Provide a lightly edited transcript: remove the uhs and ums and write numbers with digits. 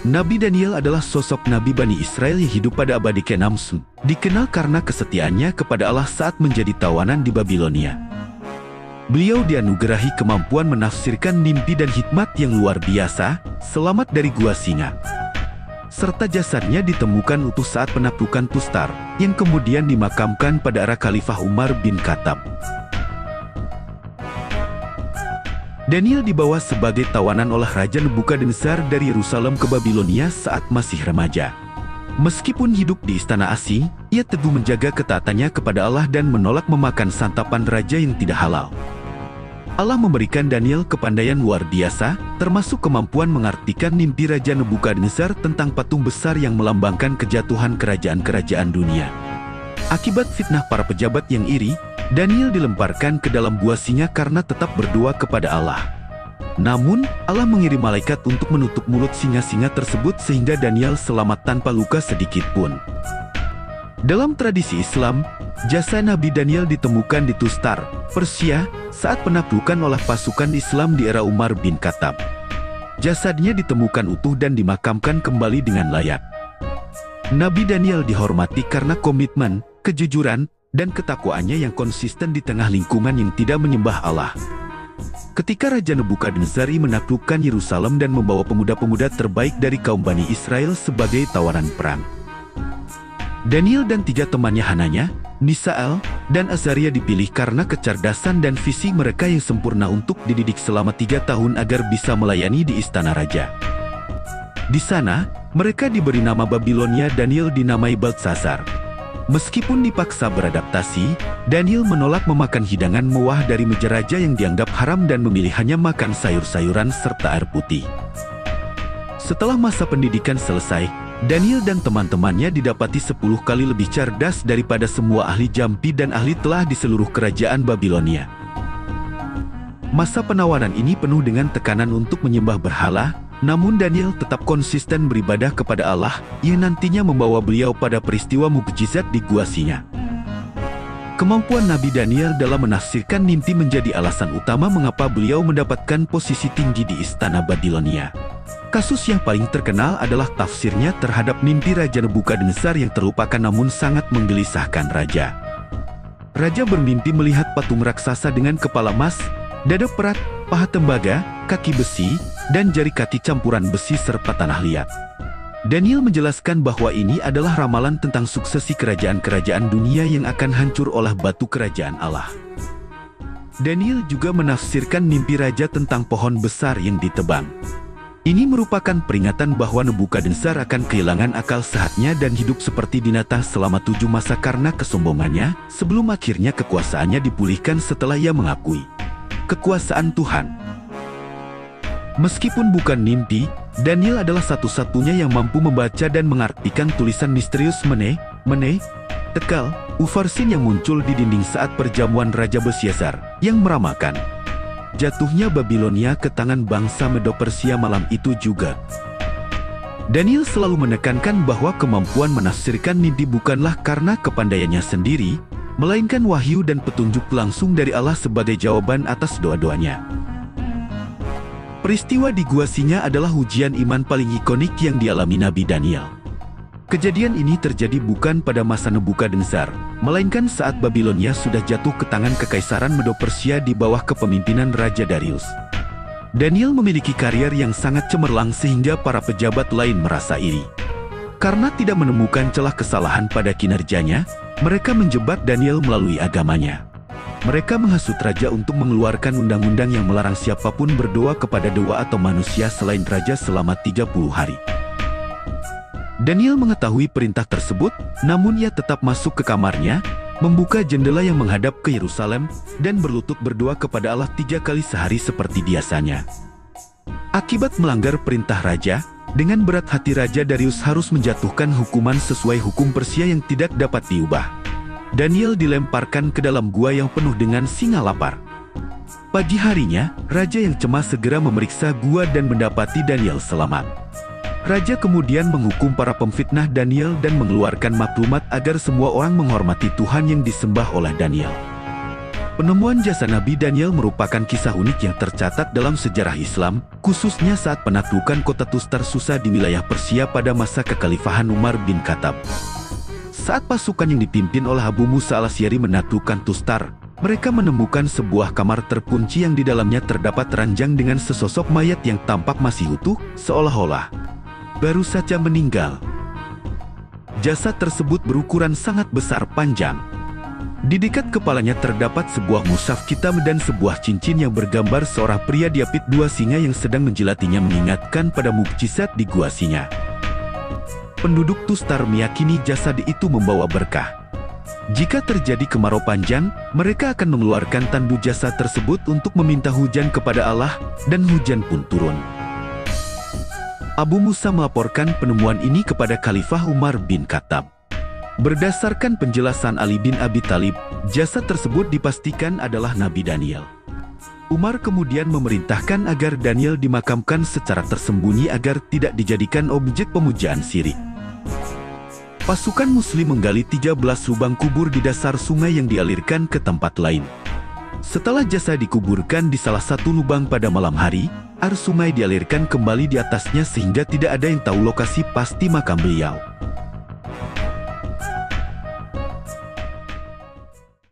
Nabi Daniel adalah sosok Nabi Bani Israel yang hidup pada abad ke-6, dikenal karena kesetiaannya kepada Allah saat menjadi tawanan di Babilonia. Beliau dianugerahi kemampuan menafsirkan mimpi dan hikmat yang luar biasa, selamat dari gua singa. Serta jasadnya ditemukan utuh saat penaklukan Tustar, yang kemudian dimakamkan pada era Khalifah Umar bin Khattab. Daniel dibawa sebagai tawanan oleh Raja Nebukadnezar dari Yerusalem ke Babilonia saat masih remaja. Meskipun hidup di istana asing, ia teguh menjaga ketaatannya kepada Allah dan menolak memakan santapan raja yang tidak halal. Allah memberikan Daniel kepandaian luar biasa, termasuk kemampuan mengartikan mimpi Raja Nebukadnezar tentang patung besar yang melambangkan kejatuhan kerajaan-kerajaan dunia. Akibat fitnah para pejabat yang iri, Daniel dilemparkan ke dalam gua singa karena tetap berdoa kepada Allah. Namun, Allah mengirim malaikat untuk menutup mulut singa-singa tersebut sehingga Daniel selamat tanpa luka sedikit pun. Dalam tradisi Islam, jasad Nabi Daniel ditemukan di Tustar, Persia, saat penaklukan oleh pasukan Islam di era Umar bin Khattab. Jasadnya ditemukan utuh dan dimakamkan kembali dengan layak. Nabi Daniel dihormati karena komitmen, kejujuran, dan ketakwaannya yang konsisten di tengah lingkungan yang tidak menyembah Allah. Ketika Raja Nebukadnezar menaklukkan Yerusalem dan membawa pemuda-pemuda terbaik dari kaum Bani Israel sebagai tawanan perang, Daniel dan 3 temannya Hananya, Misael, dan Azaria dipilih karena kecerdasan dan visi mereka yang sempurna untuk dididik selama 3 tahun agar bisa melayani di istana raja. Di sana, mereka diberi nama Babilonia. Daniel dinamai Beltsazar. Meskipun dipaksa beradaptasi, Daniel menolak memakan hidangan mewah dari meja raja yang dianggap haram dan memilih hanya makan sayur-sayuran serta air putih. Setelah masa pendidikan selesai, Daniel dan teman-temannya didapati 10 kali lebih cerdas daripada semua ahli jampi dan ahli telah di seluruh kerajaan Babilonia. Masa penawanan ini penuh dengan tekanan untuk menyembah berhala, namun Daniel tetap konsisten beribadah kepada Allah, yang nantinya membawa beliau pada peristiwa mukjizat di gua singa. Kemampuan Nabi Daniel dalam menafsirkan mimpi menjadi alasan utama mengapa beliau mendapatkan posisi tinggi di istana Babilonia. Kasus yang paling terkenal adalah tafsirnya terhadap mimpi Raja Nebukadnezar yang terlupakan namun sangat menggelisahkan raja. Raja bermimpi melihat patung raksasa dengan kepala emas, dada perak, paha tembaga, kaki besi, dan jari kaki campuran besi serta tanah liat. Daniel menjelaskan bahwa ini adalah ramalan tentang suksesi kerajaan-kerajaan dunia yang akan hancur oleh batu kerajaan Allah. Daniel juga menafsirkan mimpi raja tentang pohon besar yang ditebang. Ini merupakan peringatan bahwa Nebukadnezar akan kehilangan akal sehatnya dan hidup seperti binatang selama 7 masa karena kesombongannya, sebelum akhirnya kekuasaannya dipulihkan setelah ia mengakui kekuasaan Tuhan. Meskipun bukan mimpi, Daniel adalah satu-satunya yang mampu membaca dan mengartikan tulisan misterius Mene, Tekel, Ufarsin yang muncul di dinding saat perjamuan Raja Belsyazar, yang meramalkan jatuhnya Babilonia ke tangan bangsa Medo-Persia malam itu juga. Daniel selalu menekankan bahwa kemampuan menafsirkan mimpi bukanlah karena kepandaiannya sendiri, melainkan wahyu dan petunjuk langsung dari Allah sebagai jawaban atas doa-doanya. Peristiwa di Gua Singa adalah ujian iman paling ikonik yang dialami Nabi Daniel. Kejadian ini terjadi bukan pada masa Nebukadnezar, melainkan saat Babilonia sudah jatuh ke tangan Kekaisaran Medo-Persia di bawah kepemimpinan Raja Darius. Daniel memiliki karier yang sangat cemerlang sehingga para pejabat lain merasa iri. Karena tidak menemukan celah kesalahan pada kinerjanya, mereka menjebak Daniel melalui agamanya. Mereka menghasut raja untuk mengeluarkan undang-undang yang melarang siapapun berdoa kepada dewa atau manusia selain raja selama 30 hari. Daniel mengetahui perintah tersebut, namun ia tetap masuk ke kamarnya, membuka jendela yang menghadap ke Yerusalem, dan berlutut berdoa kepada Allah 3 kali sehari seperti biasanya. Akibat melanggar perintah raja, dengan berat hati Raja Darius harus menjatuhkan hukuman sesuai hukum Persia yang tidak dapat diubah. Daniel dilemparkan ke dalam gua yang penuh dengan singa lapar. Pagi harinya, raja yang cemas segera memeriksa gua dan mendapati Daniel selamat. Raja kemudian menghukum para pemfitnah Daniel dan mengeluarkan maklumat agar semua orang menghormati Tuhan yang disembah oleh Daniel. Penemuan jasa Nabi Daniel merupakan kisah unik yang tercatat dalam sejarah Islam, khususnya saat penaklukan kota Tustar Susa di wilayah Persia pada masa kekhalifahan Umar bin Khattab. Saat pasukan yang dipimpin oleh Abu Musa al-Asy'ari menaklukkan Tustar, mereka menemukan sebuah kamar terkunci yang di dalamnya terdapat ranjang dengan sesosok mayat yang tampak masih utuh, seolah-olah baru saja meninggal. Jasad tersebut berukuran sangat besar panjang. Di dekat kepalanya terdapat sebuah mushaf kitab dan sebuah cincin yang bergambar seorang pria diapit dua singa yang sedang menjilatinya, mengingatkan pada mukjizat di gua singa. Penduduk Tustar meyakini jasad itu membawa berkah. Jika terjadi kemarau panjang, mereka akan mengeluarkan tandu jasad tersebut untuk meminta hujan kepada Allah, dan hujan pun turun. Abu Musa melaporkan penemuan ini kepada Khalifah Umar bin Khattab. Berdasarkan penjelasan Ali bin Abi Thalib, jasad tersebut dipastikan adalah Nabi Daniel. Umar kemudian memerintahkan agar Daniel dimakamkan secara tersembunyi agar tidak dijadikan objek pemujaan syirik. Pasukan Muslim menggali 13 lubang kubur di dasar sungai yang dialirkan ke tempat lain. Setelah jasad dikuburkan di salah satu lubang pada malam hari, air sungai dialirkan kembali di atasnya sehingga tidak ada yang tahu lokasi pasti makam beliau.